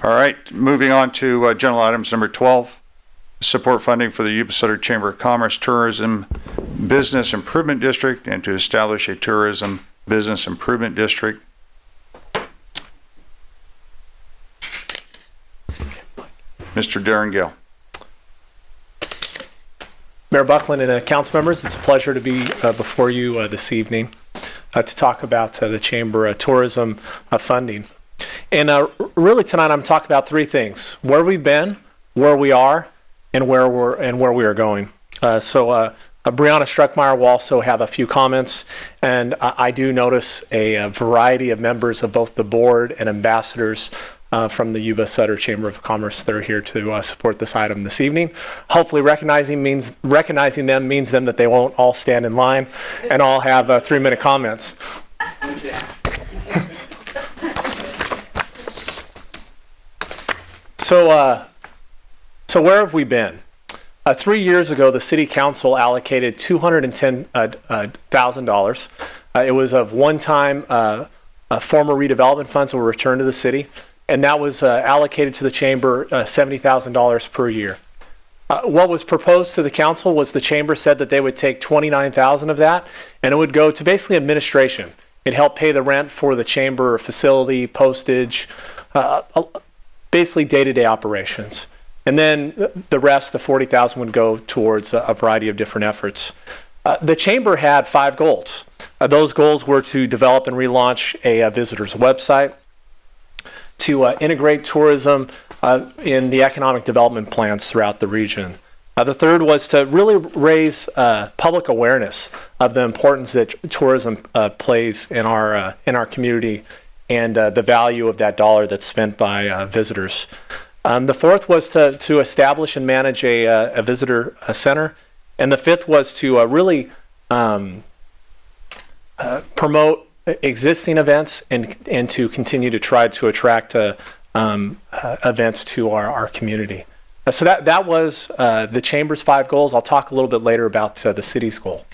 All right, moving on to general items number 12. Support funding for the Yuba City Chamber of Commerce Tourism Business Improvement District and to establish a tourism business improvement district. Mr. Darren Gill. Mayor Buckland and council members, it's a pleasure to be before you this evening to talk about the Chamber tourism funding. And really tonight I'm talking about three things: where we've been, where we are, and where we are going. Brianna Struckmeyer will also have a few comments, and I do notice a variety of members of both the board and ambassadors from the Yuba City Chamber of Commerce that are here to support this item this evening. Hopefully recognizing them means that they won't all stand in line and all have 3-minute comments. So where have we been? 3 years ago, the City Council allocated $210,000. It was of one-time former redevelopment funds that were returned to the city, and that was allocated to the Chamber $70,000 per year. What was proposed to the council was the Chamber said that they would take $29,000 of that, and it would go to basically administration. It helped pay the rent for the Chamber facility, postage, basically day-to-day operations. And then the rest, the $40,000, would go towards a variety of different efforts. The Chamber had 5 goals. Those goals were to develop and relaunch a visitor's website, to integrate tourism in the economic development plans throughout the region. The third was to really raise public awareness of the importance that tourism plays in our community and the value of that dollar that's spent by visitors. The fourth was to establish and manage a visitor center. And the fifth was to really promote existing events and to continue to try to attract events to our community. So that was the Chamber's 5 goals. I'll talk a little bit later about the city's goal.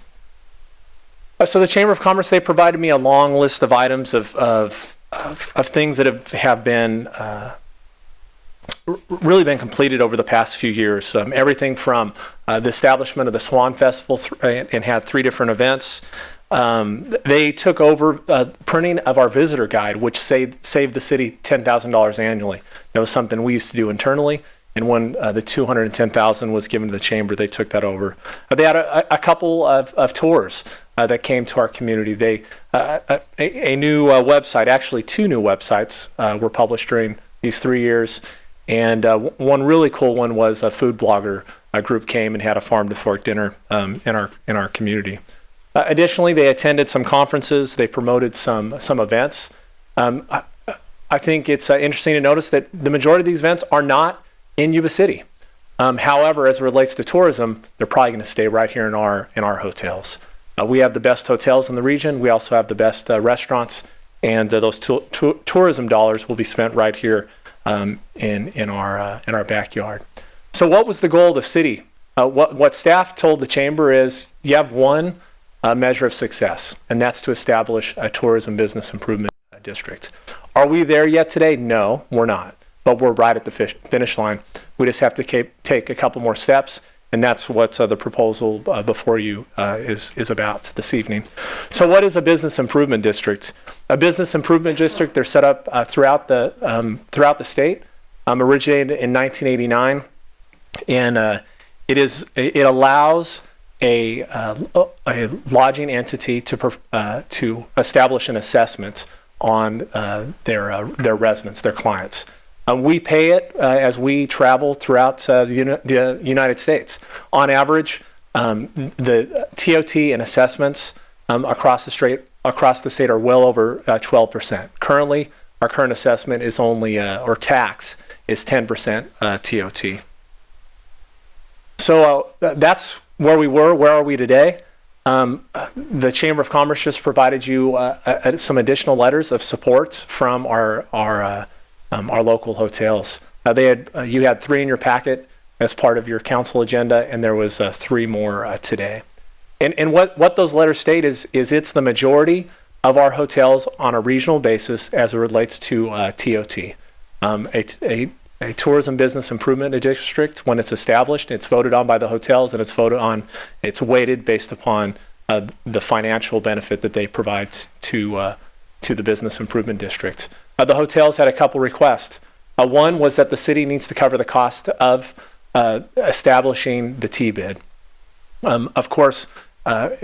So the Chamber of Commerce, they provided me a long list of items of things that have been really been completed over the past few years. Everything from the establishment of the Swan Festival and had 3 different events. They took over printing of our visitor guide, which saved the city $10,000 annually. That was something we used to do internally. And when the $210,000 was given to the Chamber, they took that over. They had a couple of tours that came to our community. A new website, actually 2 new websites were published during these 3 years. And one really cool one was a food blogger group came and had a farm to fork dinner in our community. Additionally, they attended some conferences. They promoted some events. I think it's interesting to notice that the majority of these events are not in Yuba City. However, as it relates to tourism, they're probably going to stay right here in our hotels. We have the best hotels in the region. We also have the best restaurants, and those tourism dollars will be spent right here in our backyard. So, what was the goal of the city? What staff told the Chamber is you have one measure of success, and that's to establish a tourism business improvement district. Are we there yet today? No, we're not. But we're right at the finish line. We just have to take a couple more steps, and that's what the proposal before you is about this evening. So what is a business improvement district? A business improvement district, they're set up throughout the state, originated in 1989, and it allows a lodging entity to establish an assessment on their residents, their clients. We pay it as we travel throughout the United States. On average, the TOT and assessments across the state are well over 12%. Currently, our current assessment is only, or tax is 10% TOT. So that's where we were. Where are we today? The Chamber of Commerce just provided you some additional letters of support from our local hotels. You had 3 in your packet as part of your council agenda, and there was 3 more today. And what those letters state is it's the majority of our hotels on a regional basis as it relates to TOT. A tourism business improvement district, when it's established, it's voted on by the hotels, and it's weighted based upon the financial benefit that they provide to the business improvement district. The hotels had a couple requests. One was that the city needs to cover the cost of establishing the T-bid. Of course,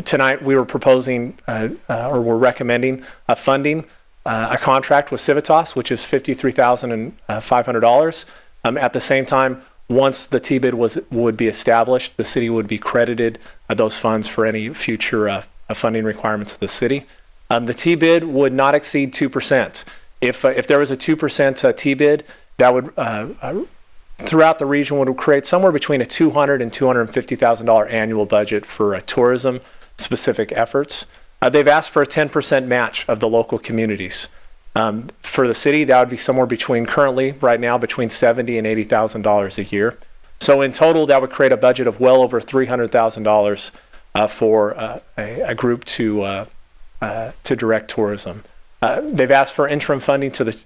tonight we were proposing or we're recommending funding a contract with Civitas, which is $53,500. At the same time, once the T-bid would be established, the city would be credited those funds for any future funding requirements of the city. The T-bid would not exceed 2%. If there was a 2% T-bid, that would throughout the region would create somewhere between a $200,000 and $250,000 annual budget for tourism specific efforts. They've asked for a 10% match of the local communities. For the city, that would be somewhere currently right now between $70,000 and $80,000 a year. So in total, that would create a budget of well over $300,000 for a group to direct tourism. They've asked for interim funding to the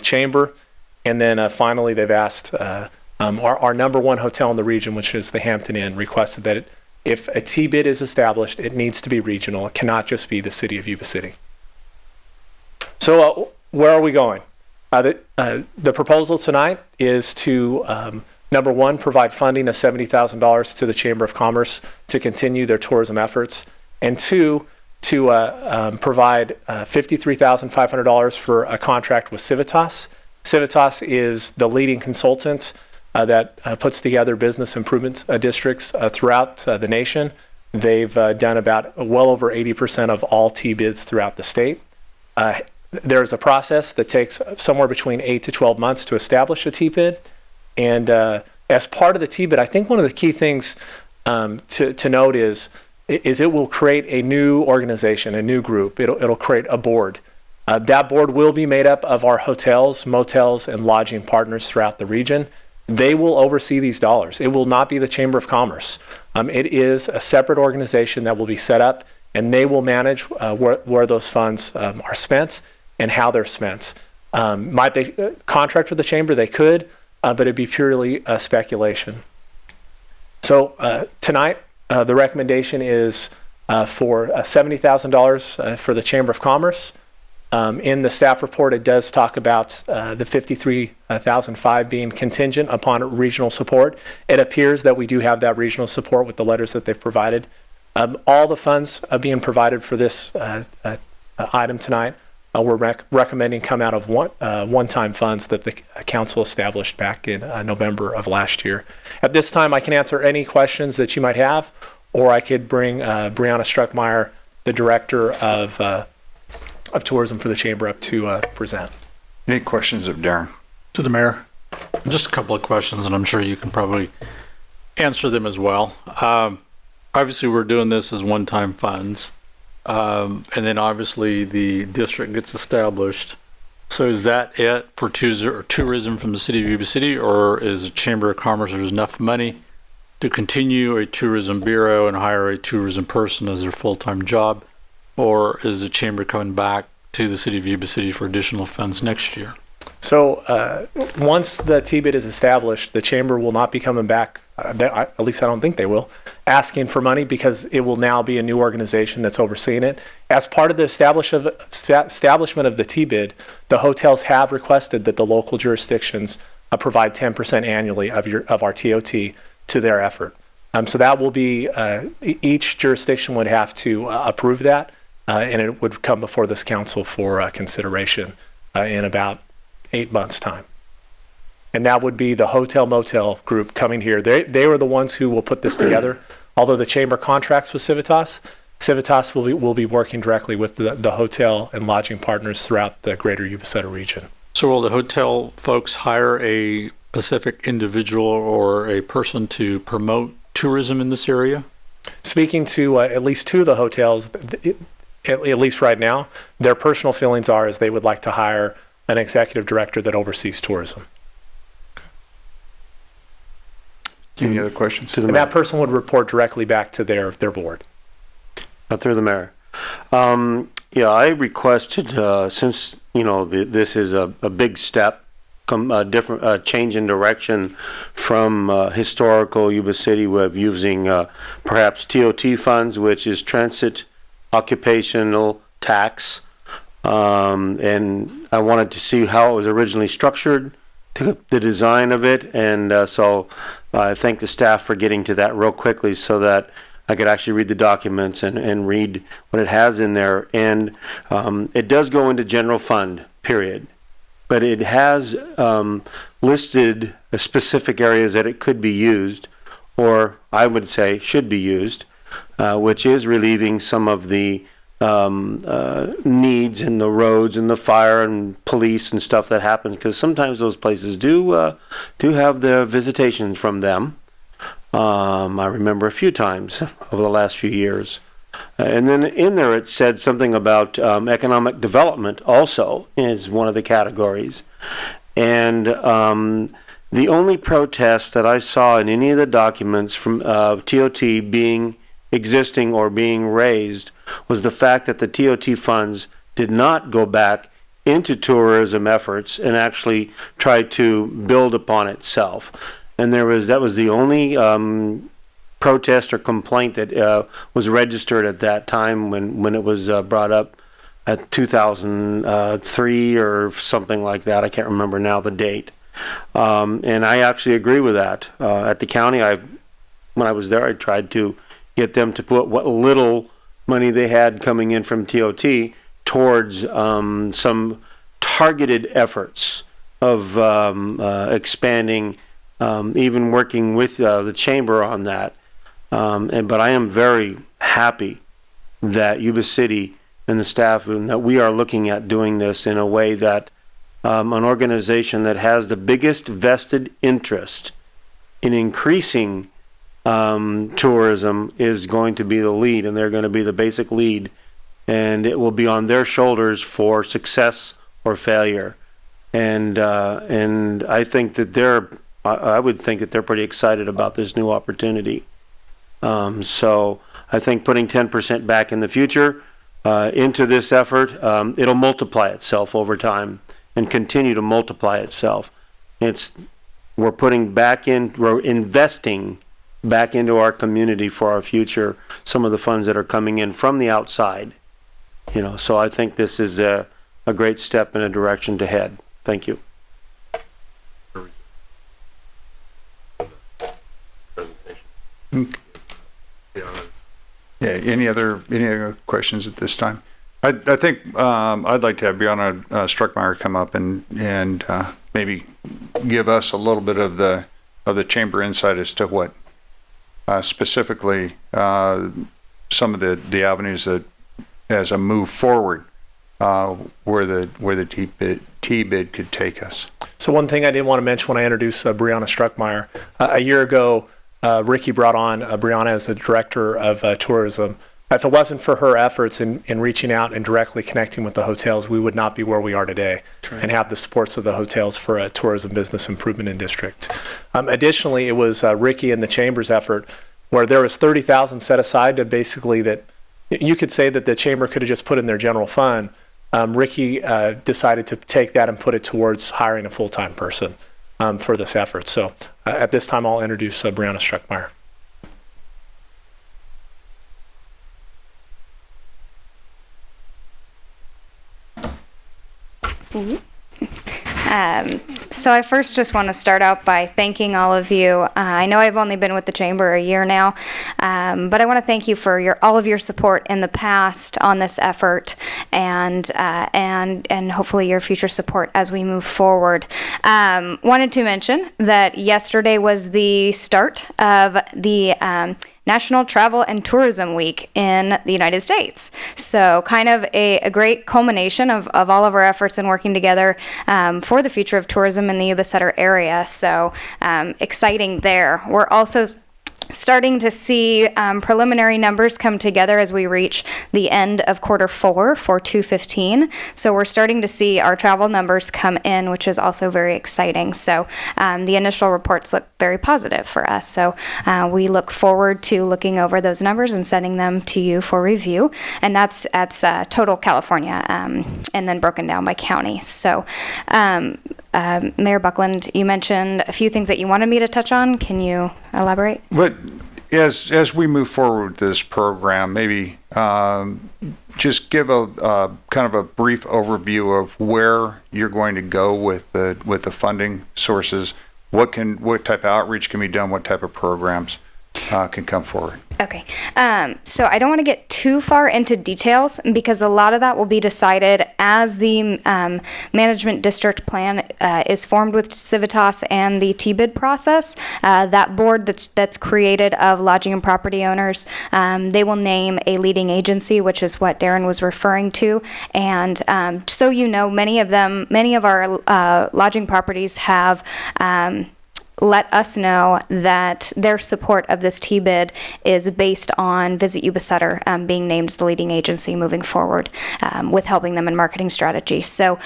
chamber. And then finally, they've asked our number one hotel in the region, which is the Hampton Inn, requested that if a T-bid is established, it needs to be regional. It cannot just be the city of Yuba City. So where are we going? The proposal tonight is to, number one, provide funding of $70,000 to the Chamber of Commerce to continue their tourism efforts. And two, to provide $53,500 for a contract with Civitas. Civitas is the leading consultant that puts together business improvement districts throughout the nation. They've done about well over 80% of all T-bids throughout the state. There's a process that takes somewhere between 8 to 12 months to establish a T-bid. And as part of the T-bid, I think one of the key things to note is it will create a new organization, a new group. It'll create a board. That board will be made up of our hotels, motels, and lodging partners throughout the region. They will oversee these dollars. It will not be the Chamber of Commerce. It is a separate organization that will be set up, and they will manage where those funds are spent and how they're spent. Might they contract with the Chamber? They could, but it'd be purely speculation. So tonight, the recommendation is for $70,000 for the Chamber of Commerce. In the staff report, it does talk about the $53,500 being contingent upon regional support. It appears that we do have that regional support with the letters that they've provided. All the funds being provided for this item tonight, we're recommending come out of one-time funds that the council established back in November of last year. At this time, I can answer any questions that you might have, or I could bring Brianna Struckmeyer, the director of tourism for the chamber, up to present. Any questions of Darren? To the mayor. Just a couple of questions, and I'm sure you can probably answer them as well. Obviously, we're doing this as one-time funds, and then obviously the district gets established. So is that it for tourism from the city of Yuba City, or is the Chamber of Commerce, there's enough money to continue a tourism bureau and hire a tourism person as their full-time job? Or is the chamber coming back to the city of Yuba City for additional funds next year? So once the T-bid is established, the chamber will not be coming back, at least I don't think they will, asking for money, because it will now be a new organization that's overseeing it. As part of the establishment of the T-bid, the hotels have requested that the local jurisdictions provide 10% annually of our TOT to their effort. So that will be, each jurisdiction would have to approve that, and it would come before this council for consideration in about 8 months' time. And that would be the hotel motel group coming here. They were the ones who will put this together. Although the chamber contracts with Civitas, Civitas will be working directly with the hotel and lodging partners throughout the greater Yuba City region. So will the hotel folks hire a specific individual or a person to promote tourism in this area? Speaking to at least two of the hotels, at least right now, their personal feelings are is they would like to hire an executive director that oversees tourism. Any other questions? And that person would report directly back to their board. Through the mayor. Yeah, I requested, since, this is a big step different change in direction from historical Yuba City with using perhaps TOT funds, which is transit occupational tax. And I wanted to see how it was originally structured, the design of it, and so I thank the staff for getting to that real quickly so that I could actually read the documents and read what it has in there. And it does go into general fund, period. But it has listed specific areas that it could be used, or I would say should be used, which is relieving some of the needs in the roads and the fire and police and stuff that happens, because sometimes those places do have the visitations from them. I remember a few times over the last few years. And then in there it said something about economic development also is one of the categories. And the only protest that I saw in any of the documents from TOT being existing or being raised was the fact that the TOT funds did not go back into tourism efforts and actually try to build upon itself. And that was the only protest or complaint that was registered at that time when it was brought up at 2003 or something like that. I can't remember now the date. And I actually agree with that. At the county, when I was there, I tried to get them to put what little money they had coming in from TOT towards some targeted efforts of expanding, even working with the chamber on that. But I am very happy that Yuba City and the staff, and that we are looking at doing this in a way that an organization that has the biggest vested interest in increasing tourism is going to be the lead, and they're going to be the basic lead, and it will be on their shoulders for success or failure. And I think that I would think that they're pretty excited about this new opportunity. So I think putting 10% back in the future into this effort, it'll multiply itself over time and continue to multiply itself. We're investing back into our community for our future, some of the funds that are coming in from the outside. So I think this is a great step in a direction to head. Thank you. Yeah, any other questions at this time? I think I'd like to have Brianna Struckmeyer come up and maybe give us a little bit of the chamber insight as to what specifically some of the avenues that, as a move forward, where the T-bid could take us. So one thing I did want to mention when I introduced Brianna Struckmeyer, a year ago, Ricky brought on Brianna as the director of tourism. If it wasn't for her efforts in reaching out and directly connecting with the hotels, we would not be where we are today and have the supports of the hotels for a tourism business improvement in district. Additionally, it was Ricky and the chamber's effort where there was $30,000 set aside to basically that you could say that the chamber could have just put in their general fund. Ricky decided to take that and put it towards hiring a full-time person for this effort. So at this time, I'll introduce Brianna Struckmeyer. So I first just want to start out by thanking all of you. I know I've only been with the chamber a year now, but I want to thank you for all of your support in the past on this effort, and hopefully your future support as we move forward. Wanted to mention that yesterday was the start of the National Travel and Tourism Week in the United States. So kind of a great culmination of all of our efforts in working together for the future of tourism in the Yuba City area. So exciting there. We're also starting to see preliminary numbers come together as we reach the end of quarter 4 for 215. So we're starting to see our travel numbers come in, which is also very exciting. So the initial reports look very positive for us. So we look forward to looking over those numbers and sending them to you for review. And that's total California, and then broken down by county. So Mayor Buckland, you mentioned a few things that you wanted me to touch on. Can you elaborate? But as we move forward with this program, maybe just give a kind of a brief overview of where you're going to go with the funding sources. What type of outreach can be done? What type of programs can come forward? Okay, so I don't want to get too far into details because a lot of that will be decided as the management district plan is formed with Civitas and the T-bid process. That board that's created of lodging and property owners, they will name a leading agency, which is what Darren was referring to. And so you know, many of our lodging properties have let us know that their support of this T-bid is based on Visit Yuba City being named as the leading agency moving forward with helping them in marketing strategy. So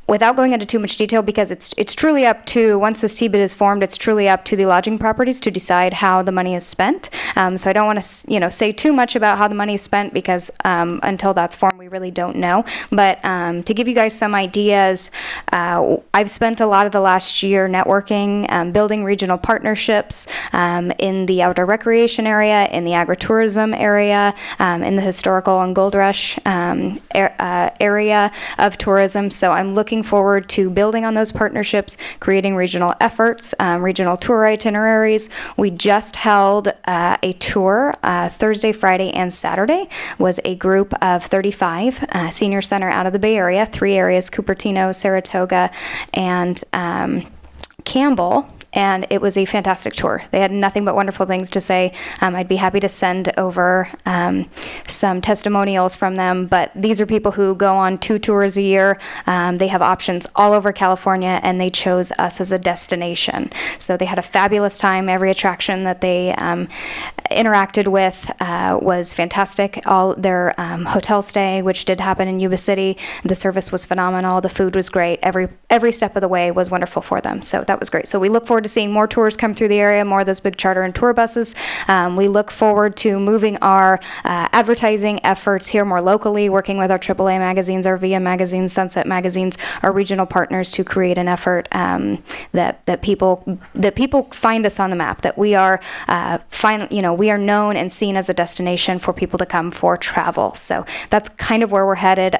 without going into too much detail, because it's truly up to, once this T-bid is formed, it's truly up to the lodging properties to decide how the money is spent. So I don't want to say too much about how the money is spent because until that's formed, we really don't know. But to give you guys some ideas, I've spent a lot of the last year networking, building regional partnerships in the outdoor recreation area, in the agritourism area, in the historical and gold rush area of tourism. So I'm looking forward to building on those partnerships, creating regional efforts, regional tour itineraries. We just held a tour Thursday, Friday, and Saturday. Was a group of 35 senior center out of the Bay Area, 3 areas: Cupertino, Saratoga, and Campbell. And it was a fantastic tour. They had nothing but wonderful things to say. I'd be happy to send over some testimonials from them, but these are people who go on 2 tours a year. They have options all over California, and they chose us as a destination. So they had a fabulous time. Every attraction that they interacted with was fantastic. All their hotel stay, which did happen in Yuba City, the service was phenomenal. The food was great. Every step of the way was wonderful for them. So that was great. So we look forward to seeing more tours come through the area, more of those big charter and tour buses. We look forward to moving our advertising efforts here more locally, working with our AAA magazines, our VM magazines, Sunset magazines, our regional partners to create an effort that people find us on the map, that we are we are known and seen as a destination for people to come for travel. So that's kind of where we're headed.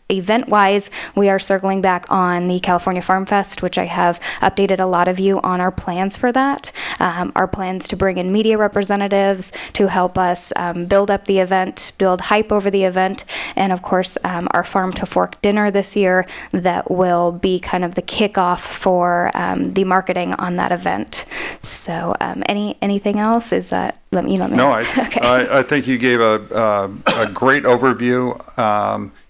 Event-wise, we are circling back on the California Farm Fest, which I have updated a lot of you on our plans for that. Our plans to bring in media representatives to help us build up the event, build hype over the event, and of course our Farm to Fork dinner this year that will be kind of the kickoff for the marketing on that event. So anything else? Is that, let me know. No, Okay. I think you gave a great overview.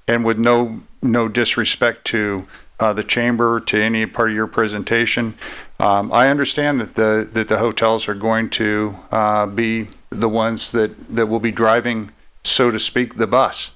And with no disrespect to the chamber, to any part of your presentation, I understand that the hotels are going to be the ones that will be driving, so to speak, the bus.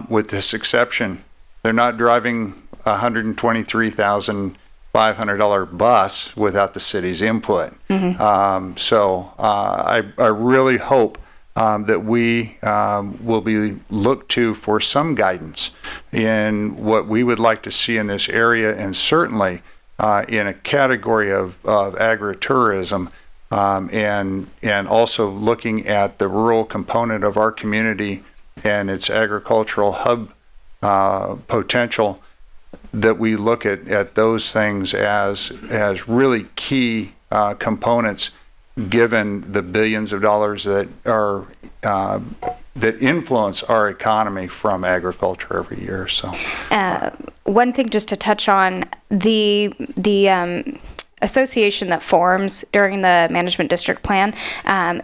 With this exception, they're not driving a $123,500 bus without the city's input. Mm-hmm. So I really hope that we will be looked to for some guidance in what we would like to see in this area, and certainly in a category of agritourism, and also looking at the rural component of our community and its agricultural hub potential, that we look at those things as really key components, given the billions of dollars that are that influence our economy from agriculture every year. So one thing just to touch on, the association that forms during the management district plan,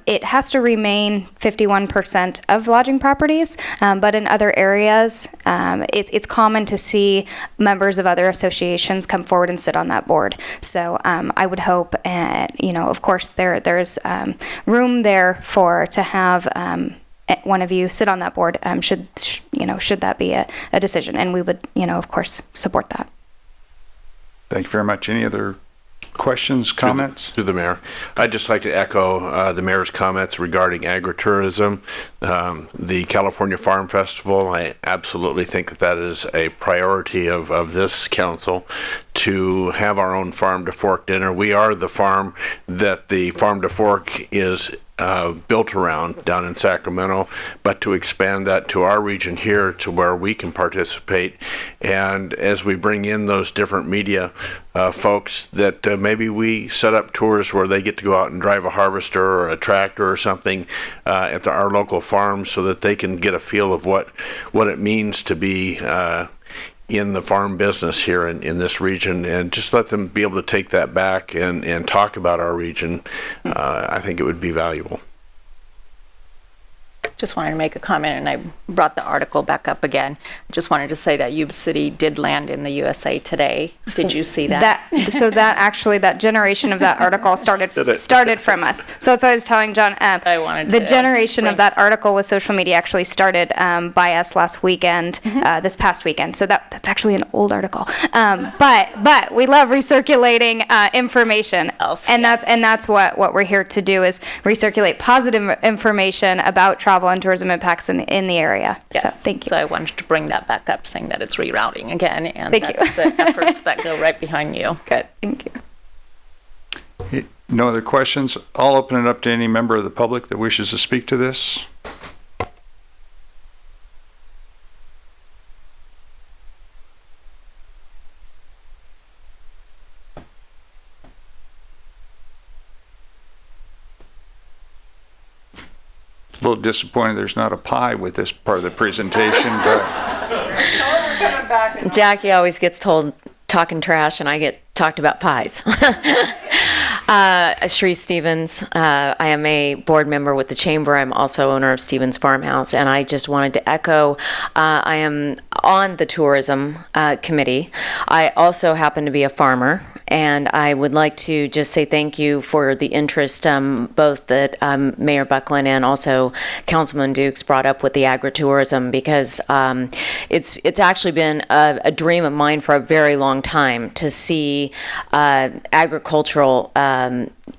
it has to remain 51% of lodging properties, but in other areas, it's common to see members of other associations come forward and sit on that board. So I would hope, of course, there's room there to have one of you sit on that board, should that be a decision, and we would, of course, support that. Thank you very much. Any other questions, comments? To the mayor. I'd just like to echo the mayor's comments regarding agritourism. The California Farm Festival, I absolutely think that is a priority of this council to have our own farm to fork dinner. We are the farm that the farm to fork is built around down in Sacramento, but to expand that to our region here to where we can participate. And as we bring in those different media folks, that maybe we set up tours where they get to go out and drive a harvester or a tractor or something at our local farms, so that they can get a feel of what it means to be in the farm business here in this region, and just let them be able to take that back and talk about our region. I think it would be valuable. Just wanted to make a comment, and I brought the article back up again. Just wanted to say that Yuba City did land in the USA Today. Did you see that? That generation of that article started from us. So that's what I was telling John. I wanted the to generation of that article with social media actually started by us last weekend, this past weekend. So that's actually an old article. But we love recirculating information, and that's what we're here to do, is recirculate positive information about travel and tourism impacts in the area. Yes. So thank you. So I wanted to bring that back up, saying that it's rerouting again, and Thank that's you. the efforts that go right behind you. Good. Thank you. No other questions? I'll open it up to any member of the public that wishes to speak to this. A little disappointed there's not a pie with this part of the presentation, but Jackie always gets told talking trash, and I get talked about pies. Sheree Stevens. I am a board member with the Chamber. I'm also owner of Stevens Farmhouse, and I just wanted to echo, I am on the tourism committee. I also happen to be a farmer, and I would like to just say thank you for the interest, both that Mayor Buckland and also Councilman Dukes brought up with the agritourism, because it's actually been a dream of mine for a very long time to see agricultural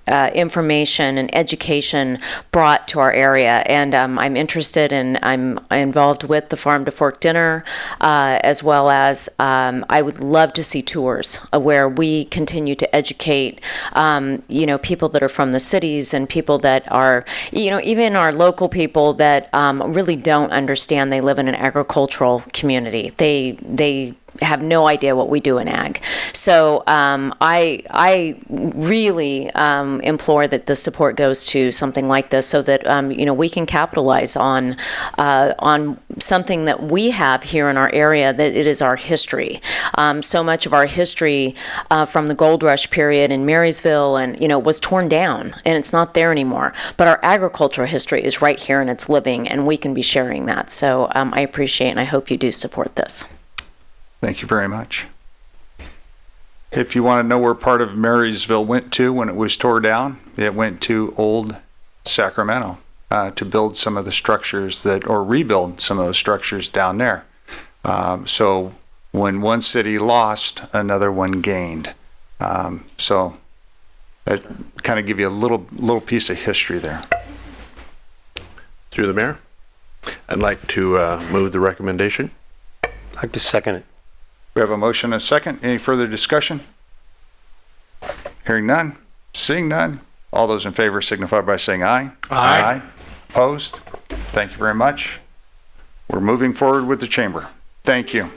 information and education brought to our area, and I'm interested, and I'm involved with the Farm to Fork Dinner, as well as I would love to see tours where we continue to educate people that are from the cities, and people that are even our local people that really don't understand. They live in an agricultural community. They have no idea what we do in ag. So I really implore that the support goes to something like this, so that we can capitalize on something that we have here in our area, that it is our history. So much of our history from the gold rush period in Marysville and was torn down, and it's not there anymore. But our agricultural history is right here, and it's living, and we can be sharing that. So I appreciate, and I hope you do support this. thank you very much. If you want to know where part of Marysville went to when it was tore down, it went to old Sacramento to build some of the structures or rebuild some of those structures down there. So when one city lost, another one gained. So that kind of give you a little piece of history there. Through the mayor, I'd like to move the recommendation. I'd like to second it. We have a motion and a second. Any further discussion? Hearing none, seeing none. All those in favor signify by saying aye. Aye. Opposed? Thank you very much. We're moving forward with the chamber. Thank you.